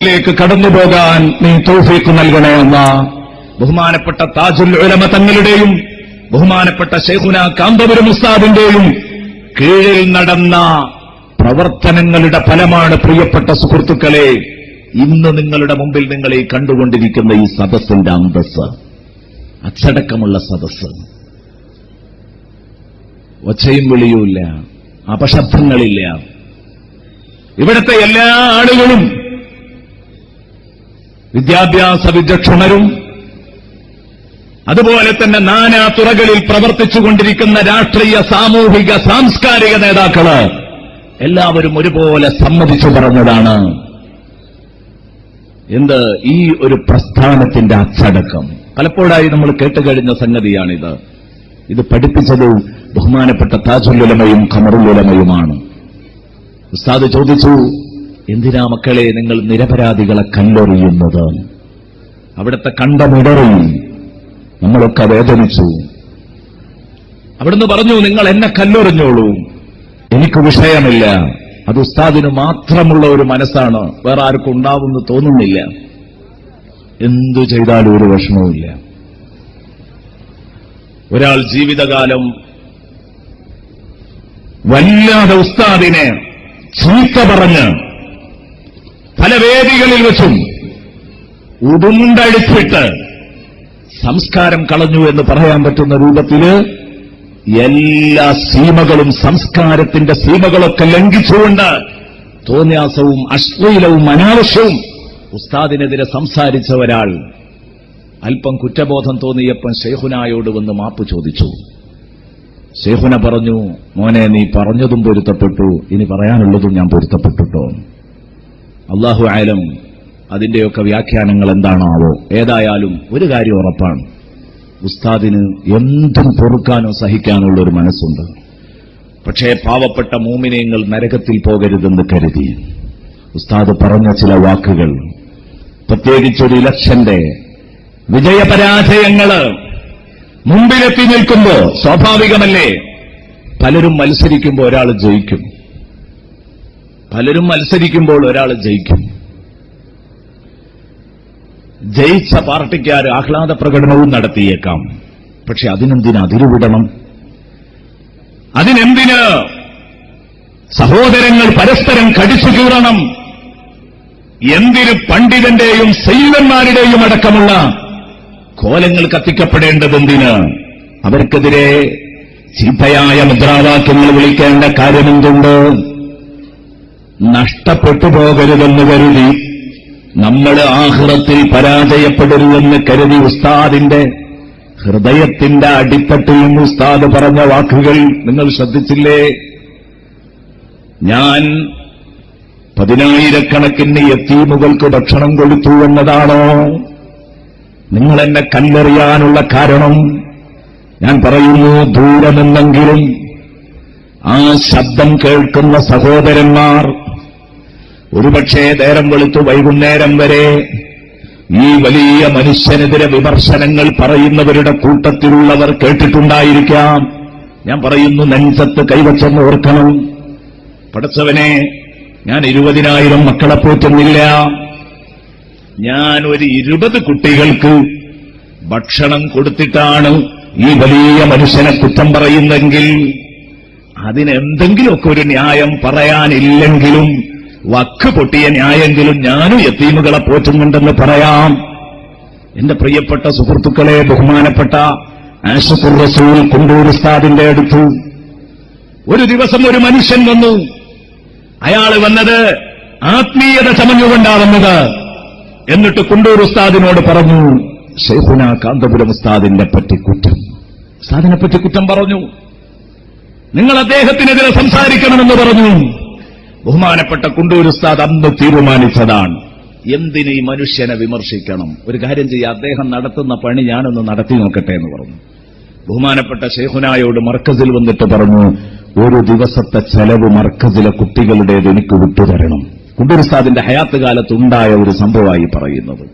ിലേക്ക് കടന്നുപോകാൻ നീ തൗഫീഖ് നൽകണേ അല്ലാഹ്. ബഹുമാനപ്പെട്ട താജുൽ ഉലമ തങ്ങളുടെയും ബഹുമാനപ്പെട്ട ശൈഖുന കാന്തപുരം ഉസ്താദിന്റെയും കീഴിൽ നടന്ന പ്രവർത്തനങ്ങളുടെ ഫലമാണ് പ്രിയപ്പെട്ട സുഹൃത്തുക്കളെ ഇന്ന് നിങ്ങളുടെ മുമ്പിൽ നിങ്ങൾ ഈ കണ്ടുകൊണ്ടിരിക്കുന്ന ഈ സദസ്സിന്റെ അന്തസ്സ്, അച്ചടക്കമുള്ള സദസ്സ്. ഒച്ചയും വിളിയുമില്ല, അപശബ്ദങ്ങളില്ല. ഇവിടുത്തെ എല്ലാ ആളുകളും വിദ്യാഭ്യാസ വിചക്ഷണരും അതുപോലെ തന്നെ നാനാ തുറകളിൽ പ്രവർത്തിച്ചുകൊണ്ടിരിക്കുന്ന രാഷ്ട്രീയ, സാമൂഹിക, സാംസ്കാരിക നേതാക്കള് എല്ലാവരും ഒരുപോലെ സമ്മതിച്ചു പറഞ്ഞതാണ് എന്ത് ഈ ഒരു പ്രസ്ഥാനത്തിന്റെ അച്ചടക്കം. പലപ്പോഴായി നമ്മൾ കേട്ടുകഴിഞ്ഞ സംഗതിയാണിത്. ഇത് പഠിപ്പിച്ചത് ബഹുമാനപ്പെട്ട താജുൽ ഉലമയും ഖമറുൽ ഉലമയുമാണ്. ഉസ്താദ് ചോദിച്ചു, എന്തിനാ മക്കളെ നിങ്ങൾ നിരപരാധികളെ കല്ലെറിയുന്നത്? അവിടുത്തെ കണ്ടമിടറി നമ്മളൊക്കെ വേദനിച്ചു. അവിടുന്ന് പറഞ്ഞു, നിങ്ങൾ എന്നെ കല്ലെറിഞ്ഞോളൂ, എനിക്ക് വിഷയമില്ല. അത് ഉസ്താദിന് മാത്രമുള്ള ഒരു മനസ്സാണ്, വേറെ ആർക്കും ഉണ്ടാവുമെന്ന് തോന്നുന്നില്ല. എന്തു ചെയ്താലും ഒരു വിഷമവുമില്ല. ഒരാൾ ജീവിതകാലം വല്ലാതെ ഉസ്താദിനെ ചീത്ത പറഞ്ഞ് പല വേദികളിൽ വെച്ചും ഉടുണ്ടടിച്ചിട്ട് സംസ്കാരം കളഞ്ഞു എന്ന് പറയാൻ പറ്റുന്ന രൂപത്തില് എല്ലാ സീമകളും, സംസ്കാരത്തിന്റെ സീമകളൊക്കെ ലംഘിച്ചുകൊണ്ട് തോന്യാസവും അശ്ലീലവും അനാവശ്യവും ഉസ്താദിനെതിരെ സംസാരിച്ച ഒരാൾ അല്പം കുറ്റബോധം തോന്നിയപ്പോൾ ശൈഖുനായോട് വന്ന് മാപ്പ് ചോദിച്ചു. ശൈഖുന പറഞ്ഞു, മോനെ നീ പറഞ്ഞതും പൊരുത്തപ്പെട്ടു, ഇനി പറയാനുള്ളതും ഞാൻ പൊരുത്തപ്പെട്ടുട്ടോ. അല്ലാഹു ആലം അതിന്റെയൊക്കെ വ്യാഖ്യാനങ്ങൾ എന്താണാവോ. ഏതായാലും ഒരു കാര്യം ഉറപ്പാണ്, ഉസ്താദിന് എന്തും പൊറുക്കാനോ സഹിക്കാനുള്ള ഒരു മനസ്സുണ്ട്. പക്ഷേ പാവപ്പെട്ട മോമിനീങ്ങൾ നരകത്തിൽ പോകരുതെന്ന് കരുതി ഉസ്താദ് പറഞ്ഞ ചില വാക്കുകൾ, പ്രത്യേകിച്ചൊരു ഇലക്ഷന്റെ വിജയപരാജയങ്ങള് മുമ്പിലെത്തി നിൽക്കുമ്പോ സ്വാഭാവികമല്ലേ, പലരും മത്സരിക്കുമ്പോൾ ഒരാൾ ജയിക്കും, പലരും മത്സരിക്കുമ്പോൾ ഒരാൾ ജയിക്കും. ജയിച്ച പാർട്ടിക്കാർ ആഹ്ലാദ പ്രകടനവും നടത്തിയേക്കാം. പക്ഷെ അതിനെന്തിന് അതിരുവിടണം? അതിനെന്തിന് സഹോദരങ്ങൾ പരസ്പരം കടിച്ചു കീറണം? എന്തിന് പണ്ഡിതന്റെയും സൈവന്മാരുടെയും അടക്കമുള്ള കോലങ്ങൾ കത്തിക്കപ്പെടേണ്ടതെന്തിന്? അവർക്കെതിരെ ചീത്തയായ മുദ്രാവാക്യങ്ങൾ വിളിക്കേണ്ട കാര്യമെന്തുണ്ട്? നഷ്ടപ്പെട്ടു പോകരുതെന്ന് കരുതി, നമ്മൾ ആഖിറത്തിൽ പരാജയപ്പെടരുതെന്ന് കരുതി ഉസ്താദിന്റെ ഹൃദയത്തിന്റെ അടിത്തട്ടിൽ നിന്ന് ഉസ്താദ് പറഞ്ഞ വാക്കുകൾ നിങ്ങൾ ശ്രദ്ധിച്ചില്ലേ? ഞാൻ 10,000-കണക്കിന് യതീമുകൾക്ക് ഭക്ഷണം കൊടുത്തു എന്നതാണോ നിങ്ങൾ എന്നെ കല്ലെറിയാനുള്ള കാരണം? ഞാൻ പറയുന്നു, ദൂരെ നിന്നെങ്കിലും ആ ശബ്ദം കേൾക്കുന്ന സഹോദരന്മാർ ഒരുപക്ഷേ നേരം വെളുത്തു വൈകുന്നേരം വരെ ഈ വലിയ മനുഷ്യനെതിരെ വിമർശനങ്ങൾ പറയുന്നവരുടെ കൂട്ടത്തിലുള്ളവർ കേട്ടിട്ടുണ്ടായിരിക്കാം. ഞാൻ പറയുന്നു, നെഞ്ചത്ത് കൈവച്ചെന്ന് ഓർക്കണം. പടച്ചവനെ, ഞാൻ 20,000 മക്കളെ പോറ്റുന്നില്ല. ഞാൻ ഒരു 20 കുട്ടികൾക്ക് ഭക്ഷണം കൊടുത്തിട്ടാണ് ഈ വലിയ മനുഷ്യനെ കുറ്റം പറയുന്നെങ്കിൽ അതിനെന്തെങ്കിലുമൊക്കെ ഒരു ന്യായം പറയാനില്ലെങ്കിലും വക്ക് പൊട്ടിയ ന്യായെങ്കിലും ഞാനും യതീമുകളെ പോറ്റുന്നുണ്ടെന്ന് പറയാം. എന്റെ പ്രിയപ്പെട്ട സുഹൃത്തുക്കളെ, ബഹുമാനപ്പെട്ട ആശിഖുർ റസൂൽ കുണ്ടൂർ ഉസ്താദിന്റെ അടുത്ത് ഒരു ദിവസം ഒരു മനുഷ്യൻ വന്നു. അയാൾ വന്നത് ആത്മീയത ചമഞ്ഞുകൊണ്ടാവുന്നത്. എന്നിട്ട് കുണ്ടൂർ ഉസ്താദിനോട് പറഞ്ഞു, ശൈഖുന കാന്തപുരം ഉസ്താദിനെ പറ്റി കുറ്റം, ഉസ്താദിനെ പറ്റി കുറ്റം പറഞ്ഞു. നിങ്ങൾ അദ്ദേഹത്തിനെതിരെ സംസാരിക്കണമെന്ന് പറഞ്ഞു. ബഹുമാനപ്പെട്ട കുണ്ടൂർ ഉസ്താദ് അന്ന് തീരുമാനിച്ചതാണ്, എന്തിന് ഈ മനുഷ്യനെ വിമർശിക്കണം? ഒരു കാര്യം ചെയ്യുക, അദ്ദേഹം നടത്തുന്ന പണി ഞാനൊന്ന് നടത്തി നോക്കട്ടെ എന്ന് പറഞ്ഞു. ബഹുമാനപ്പെട്ട ശൈഖുനായോട് മർക്കസിൽ വന്നിട്ട് പറഞ്ഞു, ഒരു ദിവസത്തെ ചെലവ് മർക്കസിലെ കുട്ടികളുടേത് എനിക്ക് വിട്ടുതരണം. കുണ്ടൂർ ഉസ്താദിന്റെ ഹയാത്ത് കാലത്തുണ്ടായ ഒരു സംഭവമായി പറയുന്നത്.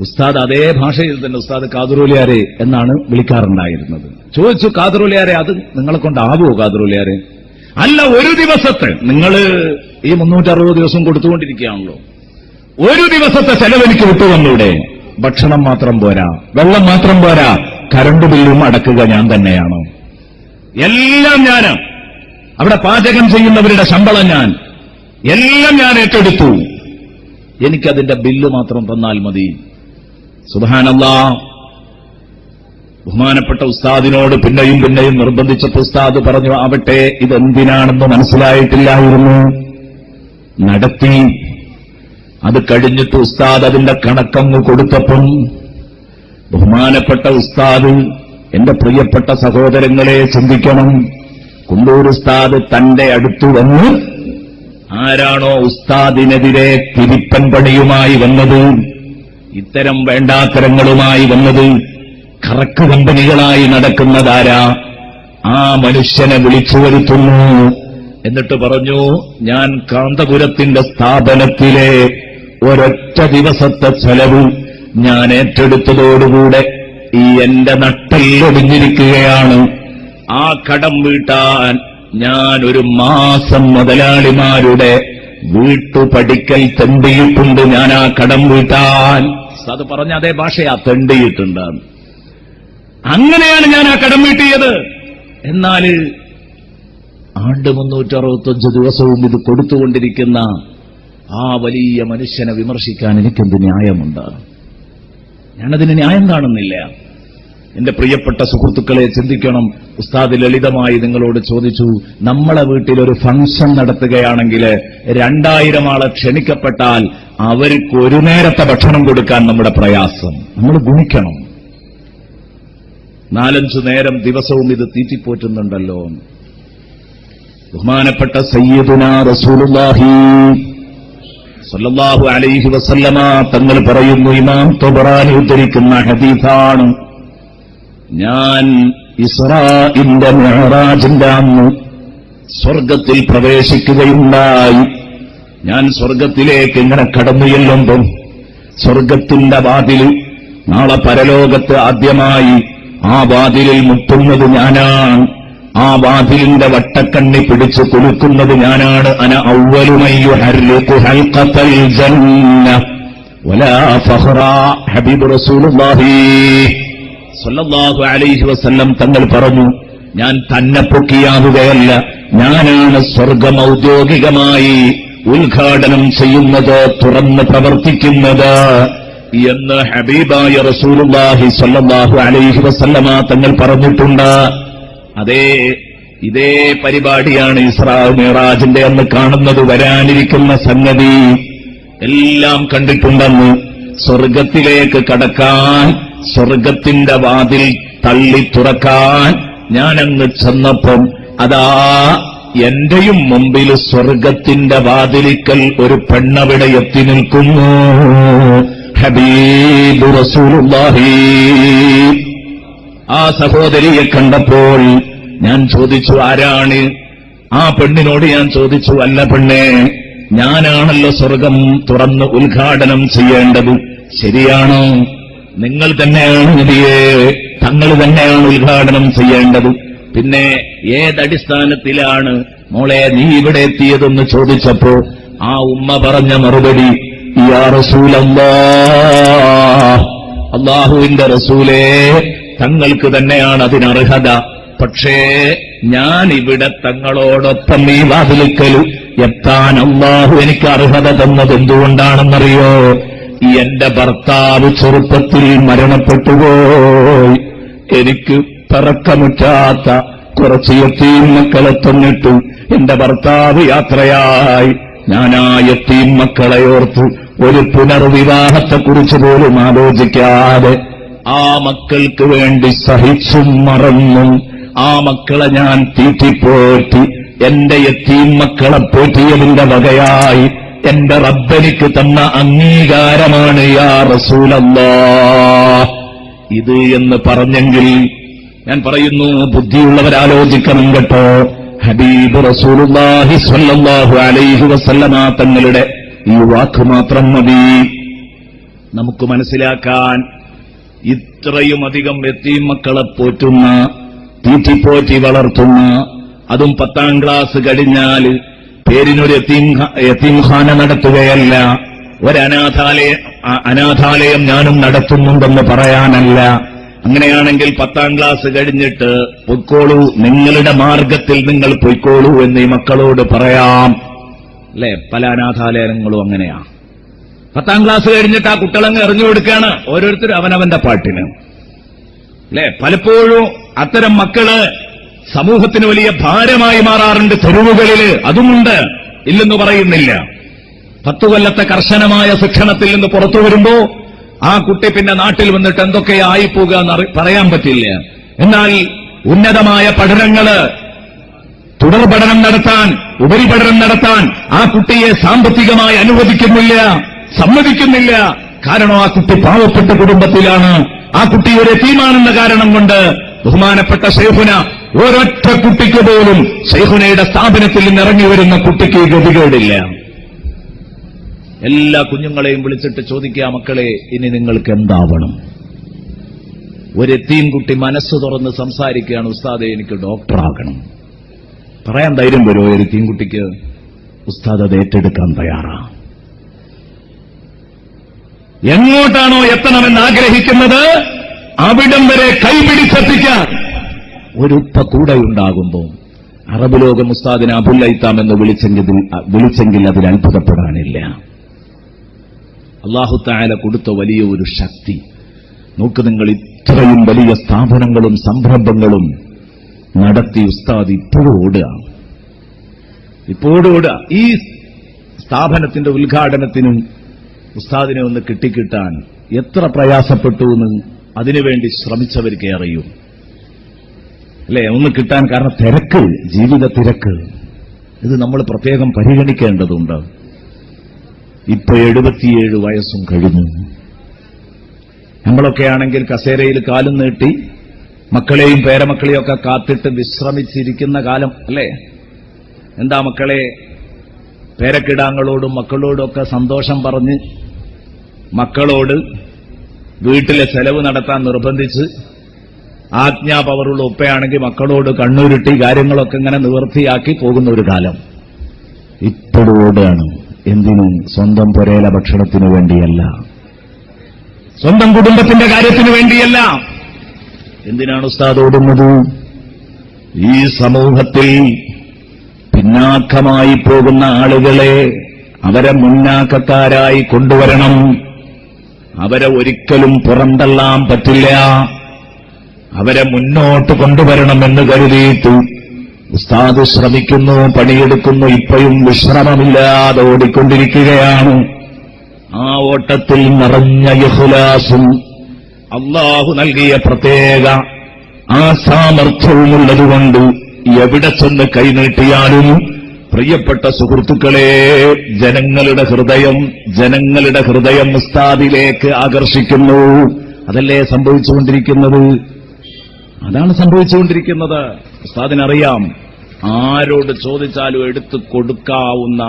ഉസ്താദ് അതേ ഭാഷയിൽ തന്നെ ഉസ്താദ് ഖാദിറുലിയാരെ എന്നാണ് വിളിക്കാറുണ്ടായിരുന്നത്. ചോദിച്ചു, ഖാദിറുലിയാരെ, അത് നിങ്ങളെ കൊണ്ടാവുമോ ഖാദിറുലിയാരെ? അല്ല, ഒരു ദിവസത്തെ നിങ്ങൾ ഈ 360 ദിവസം കൊടുത്തുകൊണ്ടിരിക്കുകയാണല്ലോ. ഒരു ദിവസത്തെ ചെലവെനിക്ക് വിട്ടുവന്നൂടെ? ഭക്ഷണം മാത്രം പോരാ, വെള്ളം മാത്രം പോരാ, കറണ്ട് ബില്ലും അടക്കുക ഞാൻ തന്നെയാണ്. എല്ലാം ഞാൻ, അവിടെ പാചകം ചെയ്യുന്നവരുടെ ശമ്പളം ഞാൻ, എല്ലാം ഞാൻ ഏറ്റെടുത്തു. എനിക്കതിന്റെ ബില്ല് മാത്രം തന്നാൽ മതി. സുബ്ഹാനല്ലാഹ്. ബഹുമാനപ്പെട്ട ഉസ്താദിനോട് പിന്നെയും പിന്നെയും നിർബന്ധിച്ചപ്പോൾ ഉസ്താദ് പറഞ്ഞു, ആവട്ടെ, ഇതെന്തിനാണെന്ന് മനസ്സിലായിട്ടില്ലായിരുന്നു. നടത്തി. അത് കഴിഞ്ഞിട്ട് ഉസ്താദ് അതിന്റെ കണക്കങ്ങ് കൊടുത്തപ്പം ബഹുമാനപ്പെട്ട ഉസ്താദ്, എന്റെ പ്രിയപ്പെട്ട സഹോദരങ്ങളെ ചിന്തിക്കണം, കുണ്ടൂർ ഉസ്താദ് തന്റെ അടുത്തു വന്ന് ആരാണോ ഉസ്താദിനെതിരെ തിരിപ്പൻ പണിയുമായി വന്നത്, ഇത്തരം വേണ്ടാത്തരങ്ങളുമായി വന്നത്, കറക്ക് കമ്പനികളായി നടക്കുന്നതാരാ, ആ മനുഷ്യനെ വിളിച്ചു വരുത്തുന്നു. എന്നിട്ട് പറഞ്ഞു, ഞാൻ കാന്തപുരത്തിന്റെ സ്ഥാപനത്തിലെ ഒരൊറ്റ ദിവസത്തെ ചെലവ് ഞാൻ ഏറ്റെടുത്തതോടുകൂടെ ഈ എന്റെ നട്ടെല്ലൊടിഞ്ഞിരിക്കുകയാണ്. ആ കടം വീട്ടാൻ ഞാൻ ഒരു മാസം മുതലാളിമാരുടെ വീട്ടുപടിക്കൽ തെണ്ടിയിട്ടുണ്ട്. ഞാൻ ആ കടം വീട്ടാൻ, അത് പറഞ്ഞ അതേ ഭാഷയാ, തെണ്ടിയിട്ടുണ്ട്. അങ്ങനെയാണ് ഞാൻ ആ കടം വീട്ടിയത്. എന്നാൽ ആണ്ട് 365 ദിവസവും ഇത് കൊടുത്തുകൊണ്ടിരിക്കുന്ന ആ വലിയ മനുഷ്യനെ വിമർശിക്കാൻ എനിക്കെന്ത് ന്യായമുണ്ട്? ഞാനതിന് ന്യായം കാണുന്നില്ല. എന്റെ പ്രിയപ്പെട്ട സുഹൃത്തുക്കളെ ചിന്തിക്കണം. ഉസ്താദ് ലളിതമായി നിങ്ങളോട് ചോദിച്ചു, നമ്മളെ വീട്ടിലൊരു ഫംഗ്ഷൻ നടത്തുകയാണെങ്കിൽ 2000 ആളെ ക്ഷണിക്കപ്പെട്ടാൽ അവർക്ക് ഒരു നേരത്തെ ഭക്ഷണം കൊടുക്കാൻ നമ്മുടെ പ്രയാസം. നമ്മൾ ഗുണിക്കണം. 4-5 നേരം ദിവസവും ഇത് തീറ്റിപ്പോറ്റുന്നുണ്ടല്ലോ. ബഹുമാനപ്പെട്ട സയ്യിദുനാ റസൂലുള്ളാഹി സ്വല്ലല്ലാഹു അലൈഹി വസല്ലമ തങ്ങൾ പറയുന്നു, ഇമാം തബറാനി ഉദ്ധരിക്കുന്ന ഹദീസാണ്, ഞാൻ ഇസ്രാഇന്റെ മിഅ്റാജിന്റെ അന്ന് സ്വർഗത്തിൽ പ്രവേശിക്കുകയുണ്ടായി. ഞാൻ സ്വർഗത്തിലേക്ക് ഇങ്ങനെ കടന്നു ചെല്ലുമ്പോൾ സ്വർഗത്തിന്റെ വാതിൽ, നാളെ പരലോകത്ത് ആദ്യമായി ആ വാതിലിൽ മുട്ടുന്നത് ഞാനാണ്. ആ വാതിലിന്റെ വട്ടക്കണ്ണി പിടിച്ചു കുലുക്കുന്നത് ഞാനാണ്. അന അവ്വലു മൻ യുഹർരിഖു ഹൽഖത്തൽ ജന്ന വലാ ഫഖറ. ഹബീബ് റസൂലുള്ളാഹി സ്വല്ലല്ലാഹു അലൈഹി വസല്ലം തങ്ങൾ പറഞ്ഞു, ഞാൻ തന്നെ പൊക്കിയാവുകയല്ല, ഞാനാണ് സ്വർഗം ഔദ്യോഗികമായി ഉദ്ഘാടനം ചെയ്യുന്നത്, തുറന്ന് പ്രവർത്തിക്കുന്നത് എന്ന് ഹബീബായ റസൂലുള്ളാഹി സ്വല്ലല്ലാഹു അലൈഹി വസല്ലമ തങ്ങൾ പറഞ്ഞിട്ടുണ്ട്. അതേ, ഇതേ പരിപാടിയാണ് ഇസ്രാ മിഅ്റാജിന്റെ അന്ന് കാണുന്നത്. വരാനിരിക്കുന്ന സംഗതി എല്ലാം കണ്ടിട്ടുണ്ടെന്ന്. സ്വർഗത്തിലേക്ക് കടക്കാൻ, സ്വർഗത്തിന്റെ വാതിൽ തള്ളി തുറക്കാൻ ഞാനങ്ങ് ചെന്നപ്പം അതാ എന്റെയും മുമ്പിൽ സ്വർഗത്തിന്റെ വാതിലിക്കൽ ഒരു പെണ്ണവിടെ എത്തി നിൽക്കുന്നു. ഹബീബ് റസൂലുള്ളാഹി. ആ സഹോദരിയെ കണ്ടപ്പോൾ ഞാൻ ചോദിച്ചു, ആരാണ്? ആ പെണ്ണിനോട് ഞാൻ ചോദിച്ചു, അല്ല പെണ്ണേ, ഞാനാണല്ലോ സ്വർഗം തുറന്ന് ഉദ്ഘാടനം ചെയ്യേണ്ടത്. ശരിയാണോ? നിങ്ങൾ തന്നെയാണ് നബിയേ, തങ്ങൾ തന്നെയാണ് ഉദ്ഘാടനം ചെയ്യേണ്ടത്. പിന്നെ ഏതടിസ്ഥാനത്തിലാണ് മോളെ നീ ഇവിടെ എത്തിയതെന്ന് ചോദിച്ചപ്പോ ആ ഉമ്മ പറഞ്ഞ മറുപടി, യാ റസൂലല്ലാഹ്, അല്ലാഹുവിന്റെ റസൂലേ, തങ്ങൾക്ക് തന്നെയാണ് അതിനർഹത. പക്ഷേ ഞാൻ ഇവിടെ തങ്ങളോടൊപ്പം ഈ വാതിലിക്കൽ എത്താൻ അല്ലാഹു എനിക്ക് അർഹത തന്നത് എന്തുകൊണ്ടാണെന്നറിയോ? എന്റെ ഭർത്താവ് ചെറുപ്പത്തിൽ മരണപ്പെട്ടുപോയി. എനിക്ക് തറക്കമുറ്റാത്ത കുറച്ച് യത്തീം മക്കളെ തന്നിട്ടു എന്റെ ഭർത്താവ് യാത്രയായി. ഞാൻ ആ യത്തീം മക്കളെ ഓർത്ത് ഒരു പുനർവിവാഹത്തെക്കുറിച്ച് പോലും ആലോചിക്കാതെ ആ മക്കൾക്ക് വേണ്ടി സഹിച്ചും മറന്നും ആ മക്കളെ ഞാൻ തീറ്റിപ്പോറ്റി എന്റെ യത്തീം മക്കളെ പോറ്റിയതിന്റെ വകയായി എന്റെ റബ്ബെനിക്ക് തന്ന അംഗീകാരമാണ് യാ റസൂലല്ലാഹ് ഇത് എന്ന് പറഞ്ഞെങ്കിൽ ഞാൻ പറയുന്നു, ബുദ്ധിയുള്ളവരാലോചിക്കണം കേട്ടോ. ഹബീബ് റസൂലുള്ളാഹി സ്വല്ലല്ലാഹു അലൈഹി വസല്ലമ തങ്ങളുടെ ഈ വാക്ക് മാത്രം മതി നമുക്ക് മനസ്സിലാക്കാൻ. ഇത്രയും അധികം യത്തീം മക്കളെ പോറ്റുന്ന, തീറ്റിപ്പോറ്റി വളർത്തുന്ന അതും 10ാം ക്ലാസ് കഴിഞ്ഞാൽ പേരിനൊരു യതീംഖാന നടത്തുകയല്ല, അനാഥാലയം ഞാനും നടത്തുന്നുണ്ടെന്ന് പറയാനല്ല. അങ്ങനെയാണെങ്കിൽ 10ാം ക്ലാസ് കഴിഞ്ഞിട്ട് പൊയ്ക്കോളൂ, നിങ്ങളുടെ മാർഗത്തിൽ നിങ്ങൾ പൊയ്ക്കോളൂ എന്ന് ഈ മക്കളോട് പറയാം. അല്ലെ, പല അനാഥാലയങ്ങളും അങ്ങനെയാ. 10ാം ക്ലാസ് കഴിഞ്ഞിട്ട് ആ കുട്ടികളങ്ങ് എറിഞ്ഞു കൊടുക്കുകയാണ്, ഓരോരുത്തരും അവനവന്റെ പാട്ടിന്. അല്ലെ, പലപ്പോഴും അത്തരം മക്കള് സമൂഹത്തിന് വലിയ ഭാരമായി മാറാറുണ്ട് തെരുവുകളില്. അതുമുണ്ട്, ഇല്ലെന്ന് പറയുന്നില്ല. 10 കൊല്ലത്തെ കർശനമായ ശിക്ഷണത്തിൽ നിന്ന് പുറത്തു വരുമ്പോ ആ കുട്ടി പിന്നെ നാട്ടിൽ വന്നിട്ട് എന്തൊക്കെയായിപ്പോകുക എന്ന് പറയാൻ പറ്റില്ല. എന്നാൽ ഉന്നതമായ പഠനങ്ങള്, തുടർ പഠനം നടത്താൻ, ഉപരിപഠനം നടത്താൻ ആ കുട്ടിയെ സാമ്പത്തികമായി അനുവദിക്കുന്നില്ല, സമ്മതിക്കുന്നില്ല. കാരണം ആ കുട്ടി പാവപ്പെട്ട കുടുംബത്തിലാണ്, ആ കുട്ടി ഒരു യതീമാണെന്ന കാരണം കൊണ്ട് ബഹുമാനപ്പെട്ട ശൈഖുന ഒരൊറ്റ കുട്ടിക്ക് പോലും ശൈഖുനയുടെ സ്ഥാപനത്തിൽ നിന്ന് ഇറങ്ങി വരുന്ന കുട്ടിക്ക് ഗതികേടില്ല. എല്ലാ കുഞ്ഞുങ്ങളെയും വിളിച്ചിട്ട് ചോദിക്കുക, മക്കളെ ഇനി നിങ്ങൾക്ക് എന്താവണം? ഒരു യതീം കുട്ടി മനസ്സ് തുറന്ന് സംസാരിക്കുകയാണ്, ഉസ്താദെ എനിക്ക് ഡോക്ടറാകണം. പറയാൻ ധൈര്യം വരുമോ ഒരു യതീം കുട്ടിക്ക്? ഉസ്താദ് അത് ഏറ്റെടുക്കാൻ തയ്യാറാ. എങ്ങോട്ടാണോ എത്തണമെന്ന് ആഗ്രഹിക്കുന്നത് അവിടം വരെ കൈപിടിച്ചെത്തിക്കാൻ ഒരു ഉപ്പ കൂടെയുണ്ടാകുമ്പോൾ അറബ് ലോകം ഉസ്താദിനെ അബുൽ ഐത്താം എന്ന് വിളിച്ചെങ്കിൽ അതിൽ അത്ഭുതപ്പെടാനില്ല. അല്ലാഹു തആല കൊടുത്ത വലിയ ഒരു ശക്തി നോക്ക്. നിങ്ങൾ ഇത്രയും വലിയ സ്ഥാപനങ്ങളും സംരംഭങ്ങളും നടത്തി ഉസ്താദ് ഇപ്പോഴും ഓടുക. ഈ സ്ഥാപനത്തിന്റെ ഉദ്ഘാടനത്തിനും ഉസ്താദിനെ ഒന്ന് കിട്ടിക്കിട്ടാൻ എത്ര പ്രയാസപ്പെട്ടു എന്ന് അതിനുവേണ്ടി ശ്രമിച്ചവർക്ക് അറിയൂ. അല്ലെ, ഒന്ന് കിട്ടാൻ കാരണം തിരക്ക്, ജീവിത തിരക്ക്, ഇത് നമ്മൾ പ്രത്യേകം പരിഗണിക്കേണ്ടതുണ്ട്. ഇപ്പൊ 77 വയസ്സും കഴിഞ്ഞു. നമ്മളൊക്കെ ആണെങ്കിൽ കസേരയിൽ കാലും നീട്ടി മക്കളെയും പേരമക്കളെയും ഒക്കെ കാത്തിട്ട് വിശ്രമിച്ചിരിക്കുന്ന കാലം അല്ലേ? എന്താ മക്കളെ, പേരക്കിടാങ്ങളോടും മക്കളോടൊക്കെ സന്തോഷം പറഞ്ഞ് മക്കളോട് വീട്ടിലെ ചെലവ് നടത്താൻ നിർബന്ധിച്ച് ആജ്ഞാപവറുള്ള ഉപ്പയാണെങ്കിൽ മക്കളോട് കണ്ണുരുട്ടി കാര്യങ്ങളൊക്കെ ഇങ്ങനെ നിവൃത്തിയാക്കി പോകുന്ന ഒരു കാലം ഇപ്പോഴോടാണ്. എന്തിനും? സ്വന്തം പുരയിലെ ഭക്ഷണത്തിനു വേണ്ടിയല്ല, സ്വന്തം കുടുംബത്തിന്റെ കാര്യത്തിനു വേണ്ടിയല്ല. എന്തിനാണ് ഉസ്താദ് ഓടുന്നത്? ഈ സമൂഹത്തിൽ പിന്നാക്കമായി പോകുന്ന ആളുകളെ അവരെ മുന്നാക്കക്കാരായി കൊണ്ടുവരണം. അവരെ ഒരിക്കലും പുറന്തള്ളാൻ പറ്റില്ല. അവരെ മുന്നോട്ട് കൊണ്ടുവരണമെന്ന് കരുതിയിട്ട് ഉസ്താദ് ശ്രമിക്കുന്നു, പണിയെടുക്കുന്നു. ഇപ്പോഴും വിശ്രമമില്ലാതെ ഓടിക്കൊണ്ടിരിക്കുകയാണ്. ആ ഓട്ടത്തിൽ നിറഞ്ഞ ഇഖ്ലാസും അല്ലാഹു നൽകിയ പ്രത്യേക ആ സാമർഥ്യവുമുള്ളതുകൊണ്ട് എവിടെ ചെന്ന് കൈനീട്ടിയാലും പ്രിയപ്പെട്ട സുഹൃത്തുക്കളെ, ജനങ്ങളുടെ ഹൃദയം ഉസ്താദിലേക്ക് ആകർഷിക്കുന്നു. അതല്ലേ സംഭവിച്ചുകൊണ്ടിരിക്കുന്നത്? അതാണ് സംഭവിച്ചുകൊണ്ടിരിക്കുന്നത്. ഉസ്താദിനറിയാം, ആരോട് ചോദിച്ചാലും എടുത്തു കൊടുക്കാവുന്ന,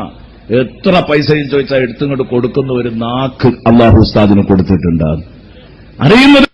എത്ര പൈസയും ചോദിച്ചാൽ എടുത്തുകൊണ്ട് കൊടുക്കുന്ന ഒരു നാക്ക് അല്ലാഹു ഉസ്താദിന് കൊടുത്തിട്ടുണ്ട്. അറിയുന്നത്